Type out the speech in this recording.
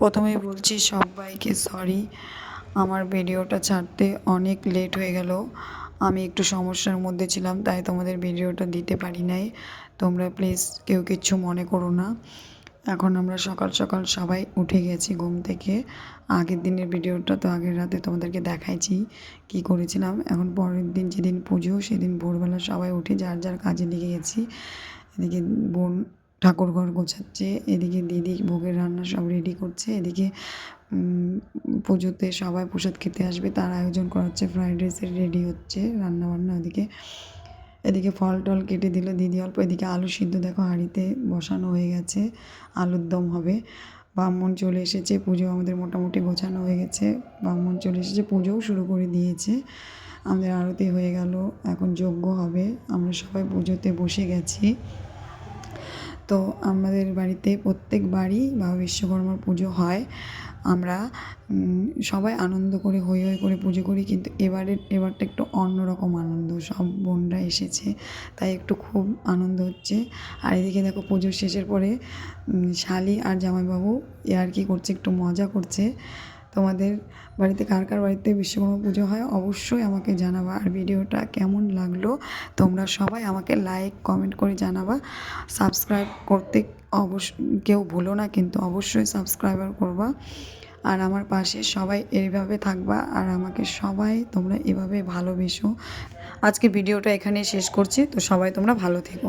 প্রথমেই বলছি সবাইকে সরি, আমার ভিডিওটা ছাড়তে অনেক লেট হয়ে গেল। আমি একটু সমস্যার মধ্যে ছিলাম, তাই তোমাদের ভিডিওটা দিতে পারি নাই। তোমরা প্লিজ কেউ কিচ্ছু মনে করো না। এখন আমরা সকাল সকাল সবাই উঠে গেছি ঘুম থেকে। আগের দিনের ভিডিওটা তো আগের রাতে তোমাদেরকে দেখাইছি কি করেছিলাম। এখন পরের দিন যেদিন পুজো সেদিন ভোরবেলা সবাই উঠে যার যার কাজে লেগে গেছি। এদিকে বোন ঠাকুর ঘর গোছাচ্ছে, এদিকে দিদি ভোগের রান্না সব রেডি করছে, এদিকে পুজোতে সবাই প্রসাদ খেতে আসবে তার আয়োজন করা হচ্ছে, ফ্রাইড রাইসের রেডি হচ্ছে রান্না বান্না। এদিকে ফল টল কেটে দিল দিদি অল্প, এদিকে আলু সিদ্ধ দেখো হাঁড়িতে বসানো হয়ে গেছে, আলুর দম হবে। ব্রাহ্মণ চলে এসেছে, পুজো আমাদের মোটামুটি গোছানো হয়ে গেছে, ব্রাহ্মণ চলে এসেছে, পুজোও শুরু করে দিয়েছে। আমাদের আরতি হয়ে গেল, এখন যজ্ঞ হবে। আমরা সবাই পুজোতে বসে গেছি। তো আমাদের বাড়িতে প্রত্যেকবারই বাবা বিশ্বকর্মার পুজো হয়। আমরা সবাই আনন্দ করে হৈ হৈ করে পুজো করি, কিন্তু এবারটা একটু অন্যরকম আনন্দ। সব বোনরা এসেছে তাই একটু খুব আনন্দ হচ্ছে। আর এদিকে দেখো পুজোর শেষের পরে শালি আর জামাইবাবু ইয়ার্কি করছে, একটু মজা করছে। তোমাদের বাড়িতে কার কার বাড়িতে বিশ্বকর্মা পুজো হয় অবশ্যই আমাকে জানাবা। আর ভিডিওটা কেমন লাগলো তোমরা সবাই আমাকে লাইক কমেন্ট করে জানাবা। সাবস্ক্রাইব করতে কেউ ভুলো না, কিন্তু অবশ্যই সাবস্ক্রাইবার করবা। আর আমার পাশে সবাই এইভাবে থাকবা, আর আমাকে সবাই তোমরা এভাবে ভালোবেসো। আজকে ভিডিওটা এখানেই শেষ করছি, তো সবাই তোমরা ভালো থেকো।